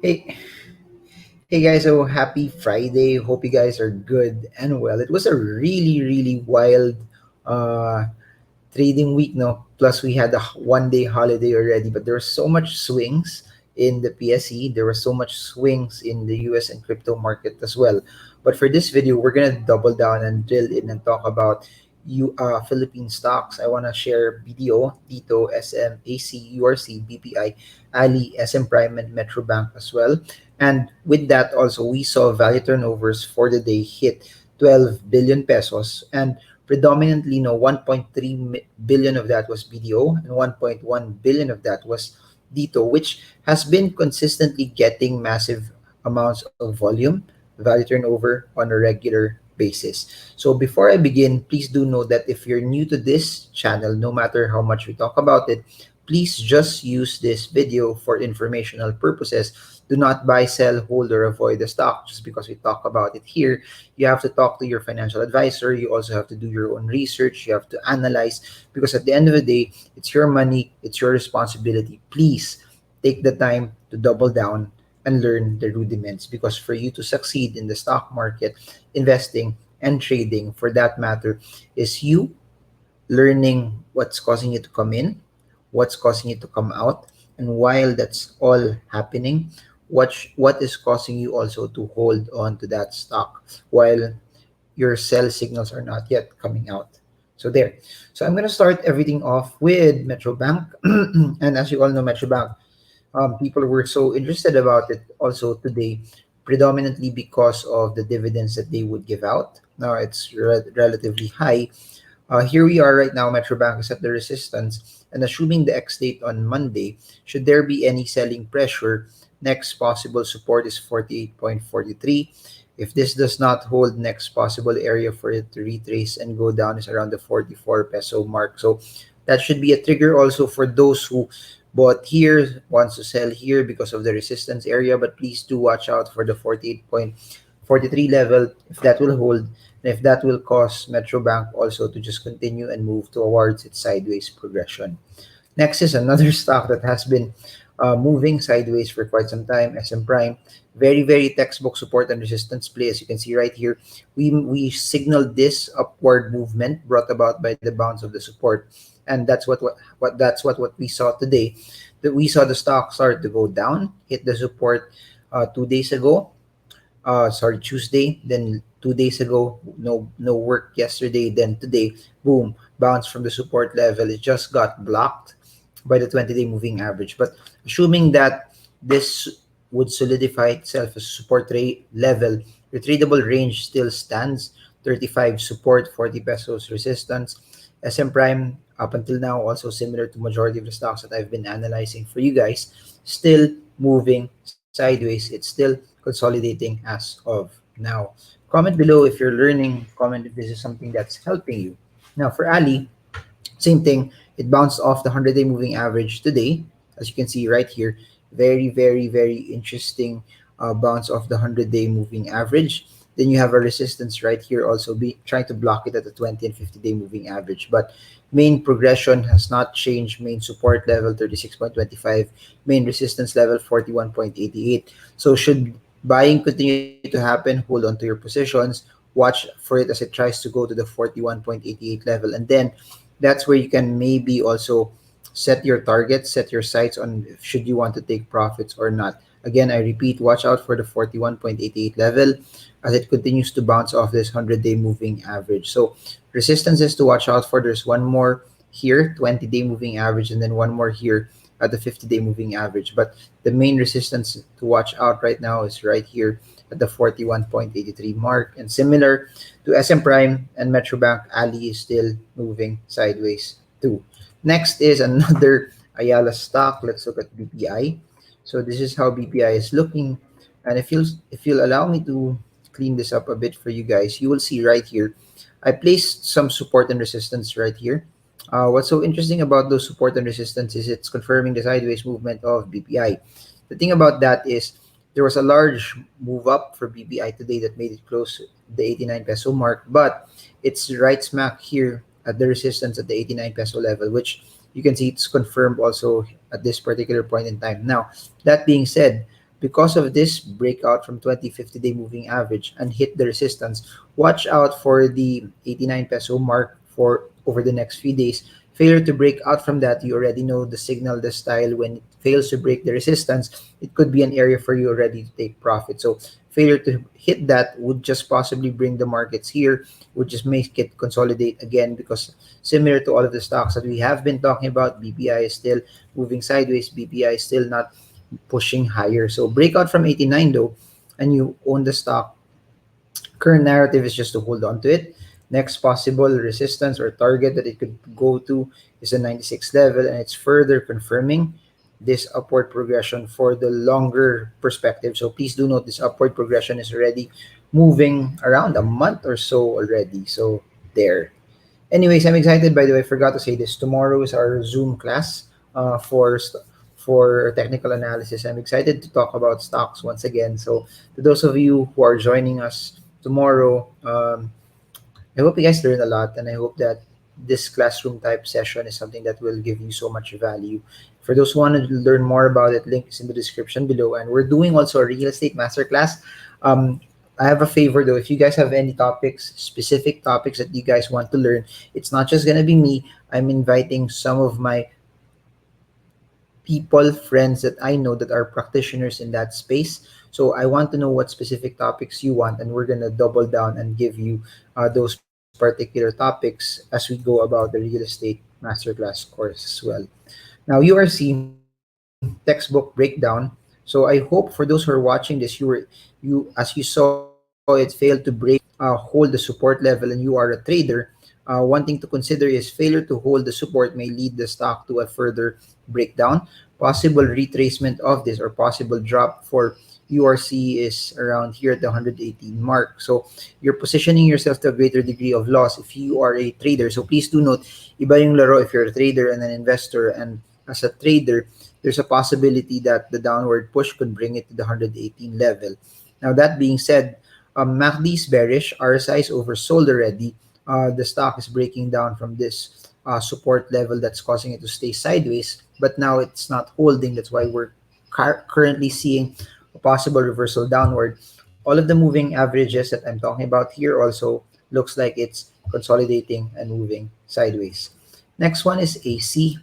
Hey, hey guys, so happy Friday. Hope you guys are good and well. It was a really wild uh trading week, no? Plus we had a one day holiday already, but there were so much swings in the PSE. There were so much swings in the US and crypto market as well. But for this video, we're gonna double down and drill in and talk about Philippine stocks. I wanna share BDO, TITO, SM, AC, URC, BPI, Ali, SM Prime, and Metro Bank as well. And with that, also we saw value turnovers for the day hit 12 billion pesos, and predominantly, 1.3 billion of that was BDO and 1.1 billion of that was DITO, which has been consistently getting massive amounts of volume, value turnover on a regular basis. So before I begin, please do know that if you're new to this channel, no matter how much we talk about it, please just use this video for informational purposes. Do not buy, sell, hold, or avoid the stock just because we talk about it here. You have to talk to your financial advisor. You also have to do your own research. You have to analyze, because at the end of the day, it's your money, it's your responsibility. Please take the time to double down and learn the rudiments, because for you to succeed in the stock market, investing and trading for that matter, is you learning what's causing you to come in, what's causing you to come out, and while that's all happening, what is causing you also to hold on to that stock while your sell signals are not yet coming out. So there. So I'm gonna start everything off with Metro Bank, and as you all know, Metro Bank, people were so interested about it also today, predominantly because of the dividends that they would give out. Now it's relatively high. Here we are right now. Metrobank is at the resistance, and assuming the X date on Monday, should there be any selling pressure, next possible support is 48.43. If this does not hold, next possible area for it to retrace and go down is around the 44 peso mark. So that should be a trigger also for those who bought here, wants to sell here because of the resistance area. But please do watch out for the 48.43 level, if that will hold, and if that will cause Metro Bank also to just continue and move towards its sideways progression. Next is another stock that has been moving sideways for quite some time, SM Prime. Very textbook support and resistance play. As you can see right here, we signaled this upward movement brought about by the bounce of the support, and that's what we saw today. That we saw the stock start to go down, hit the support 2 days ago, sorry, Tuesday, then 2 days ago, no work yesterday, then today, boom, bounce from the support level. It just got blocked by the 20-day moving average. But assuming that this would solidify itself as support rate level, your tradable range still stands: 35 support, 40 pesos resistance. SM Prime, up until now, also similar to majority of the stocks that I've been analyzing for you guys, still moving sideways. It's still consolidating as of now. Comment below if you're learning. Comment if this is something that's helping you. Now for Ali, same thing. It bounced off the 100-day moving average today, as you can see right here. Very interesting bounce off the 100-day moving average. Then you have a resistance right here, also be trying to block it at the 20 and 50-day moving average. But main progression has not changed. Main support level 36.25, main resistance level 41.88. So should buying continue to happen, hold on to your positions, watch for it as it tries to go to the 41.88 level, and then that's where you can maybe also set your targets, set your sights on should you want to take profits or not. Again, I repeat, watch out for the 41.88 level as it continues to bounce off this 100-day moving average. So resistances to watch out for: there's one more here, 20-day moving average, and then one more here at the 50-day moving average. But the main resistance to watch out right now is right here at the 41.83 mark. And similar to SM Prime and Metro Bank, Ali is still moving sideways too. Next is another Ayala stock. Let's look at BPI. So this is how BPI is looking. And if you'll allow me to clean this up a bit for you guys, you will see right here, I placed some support and resistance right here. What's so interesting about those support and resistance is it's confirming the sideways movement of BPI. The thing about that is there was a large move up for BPI today that made it close to the 89 peso mark, but it's right smack here at the resistance at the 89 peso level, which you can see it's confirmed also at this particular point in time. Now, that being said, because of this breakout from 20-50 day moving average and hit the resistance, watch out for the 89 peso mark for over the next few days. Failure to break out from that, you already know the signal, the style. When it fails to break the resistance, it could be an area for you already to take profit. So failure to hit that would just possibly bring the markets here, would just make it consolidate again, because similar to all of the stocks that we have been talking about, BPI is still moving sideways. BPI is still not pushing higher. So breakout from 89 though, and you own the stock, current narrative is just to hold on to it. Next possible resistance or target that it could go to is the 96 level, and it's further confirming this upward progression for the longer perspective. So please do note this upward progression is already moving around a month or so already. So there. Anyways, I'm excited. By the way, I forgot to say this. Tomorrow is our Zoom class for technical analysis. I'm excited to talk about stocks once again. So to those of you who are joining us tomorrow, I hope you guys learn a lot, and I hope that this classroom type session is something that will give you so much value. For those who want to learn more about it, link is in the description below. And we're doing also a real estate masterclass. Um, I have a favor though. If you guys have any topics, specific topics that you guys want to learn, it's not just gonna be me. I'm inviting some of my people, friends that I know that are practitioners in that space. So I want to know what specific topics you want, and we're gonna double down and give you those particular topics as we go about the real estate masterclass course as well. Now, URC textbook breakdown. So I hope for those who are watching this, you as you saw it failed to break, hold the support level, and you are a trader. One thing to consider is failure to hold the support may lead the stock to a further breakdown. Possible retracement of this or possible drop for URC is around here at the 118 mark. So you're positioning yourself to a greater degree of loss if you are a trader. So please do note, iba yung laro if you're a trader and an investor. And as a trader, there's a possibility that the downward push could bring it to the 118 level. Now, that being said, MACD is bearish. RSI is oversold already. The stock is breaking down from this support level that's causing it to stay sideways, but now it's not holding. That's why we're currently seeing a possible reversal downward. All of the moving averages that I'm talking about here also looks like it's consolidating and moving sideways. Next one is AC.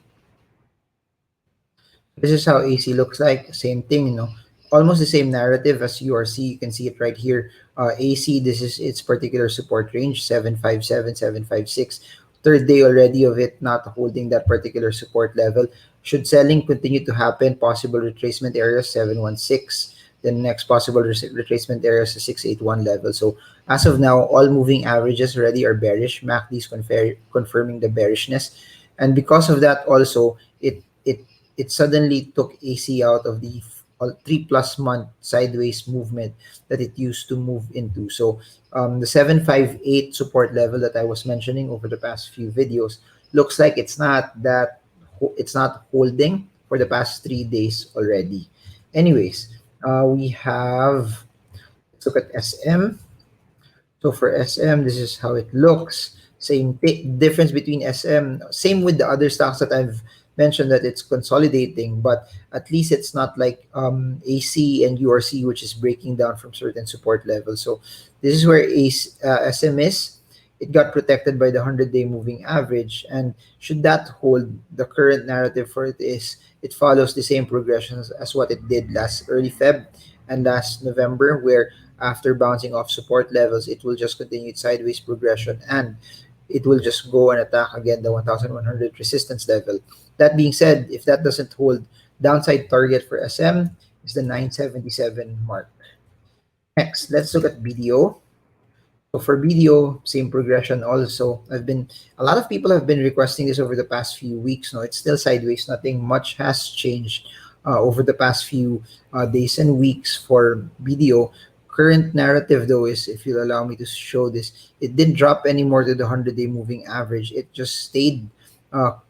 This is how AC looks like. Same thing, almost the same narrative as URC. You can see it right here. AC, this is its particular support range, 757, 756. Third day already of it not holding that particular support level. Should selling continue to happen, possible retracement area 716. The next possible retracement area is the 681 level. So as of now, all moving averages already are bearish. MACD is confirming the bearishness, and because of that, also it suddenly took AC out of the 3+ month sideways movement that it used to move into. So the 758 support level that I was mentioning over the past few videos looks like it's not holding for the past 3 days already. Anyways, we have, let's look at SM. So for SM, this is how it looks. Same difference between SM. Same with the other stocks that I've mentioned, that it's consolidating, but at least it's not like AC and URC, which is breaking down from certain support levels. So this is where SM is. It got protected by the 100-day moving average, and should that hold, the current narrative for it is it follows the same progressions as what it did last early Feb and last November, where after bouncing off support levels, it will just continue its sideways progression, and it will just go and attack again the 1100 resistance level. That being said, if that doesn't hold, downside target for SM is the 977 mark. Next, let's look at BDO. So for BDO, same progression also. A lot of people have been requesting this over the past few weeks. No, it's still sideways. Nothing much has changed over the past few days and weeks for BDO. Current narrative though is, if you'll allow me to show this, it didn't drop anymore to the 100-day moving average. It just stayed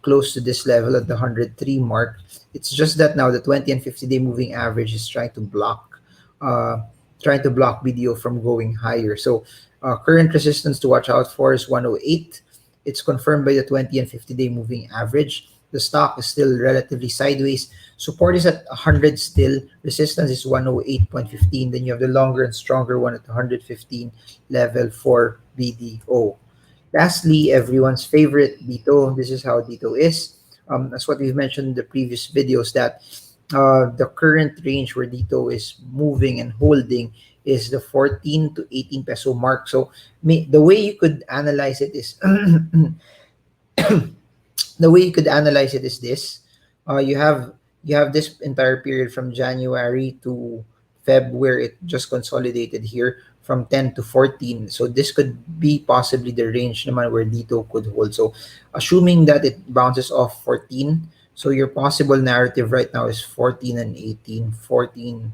close to this level at the 103 mark. It's just that now the 20 and 50-day moving average is uh, trying to block BDO from going higher. So current resistance to watch out for is 108. It's confirmed by the 20 and 50-day moving average. The stock is still relatively sideways. Support is at 100 still. Resistance is 108.15. Then you have the longer and stronger one at 115 level for BDO. Lastly, everyone's favorite, Dito. This is how Dito is. As what we've mentioned in the previous videos, that the current range where Dito is moving and holding is the 14 to 18 peso mark. So the way you could analyze it is the way you could analyze it is this: you have this entire period from January to Feb where it just consolidated here from 10 to 14. So this could be possibly the range naman where Dito could hold. So assuming that it bounces off 14, so your possible narrative right now is 14 and 18, 14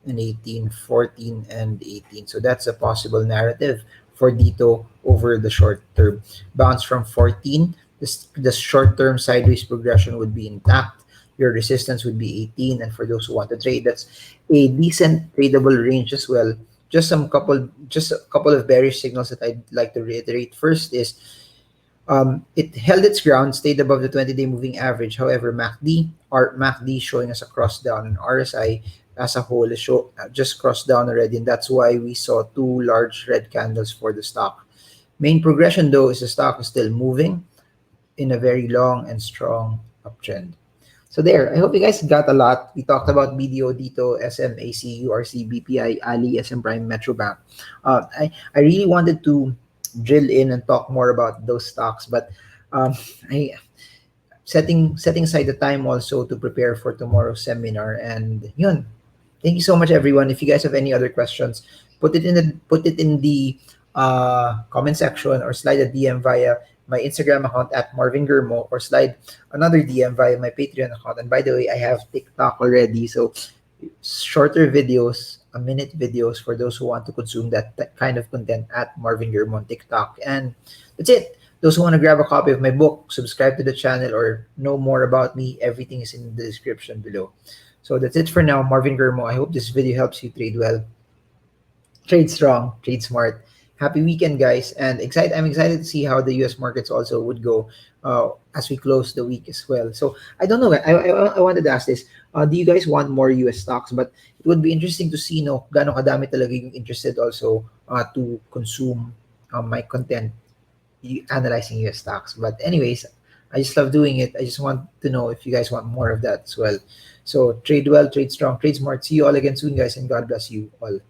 and 18, 14 and 18. So that's a possible narrative for Dito over the short term. Bounce from 14, the short term sideways progression would be intact. Your resistance would be 18, and for those who want to trade, that's a decent tradable range as well. Just a couple of bearish signals that I'd like to reiterate. First is it held its ground, stayed above the 20-day moving average. However, MACD showing us a cross down, and RSI as a whole is just crossed down already, and that's why we saw two large red candles for the stock. Main progression though is the stock is still moving in a very long and strong uptrend. So there, I hope you guys got a lot. We talked about BDO, Dito, SMAC, URC, BPI, Ali, SM Prime, Metrobank. I really wanted to drill in and talk more about those stocks, but I setting aside the time also to prepare for tomorrow's seminar. And yun, thank you so much, everyone. If you guys have any other questions, put it in the comment section, or slide a DM via my Instagram account at Marvin Germo, or slide another DM via my Patreon account. And by the way, I have TikTok already, so shorter videos, a minute videos for those who want to consume that kind of content at Marvin Germo on TikTok. And that's it. Those who want to grab a copy of my book, subscribe to the channel, or know more about me, everything is in the description below. So that's it for now. Marvin Germo. I hope this video helps you trade well, trade strong, trade smart. Happy weekend, guys, and I'm excited to see how the U.S. markets also would go as we close the week as well. So I don't know. I wanted to ask this. Do you guys want more U.S. stocks? But it would be interesting to see, no, gaano kadami talaga yung interested also to consume my content analyzing U.S. stocks. But anyways, I just love doing it. I just want to know if you guys want more of that as well. So trade well, trade strong, trade smart. See you all again soon, guys, and God bless you all.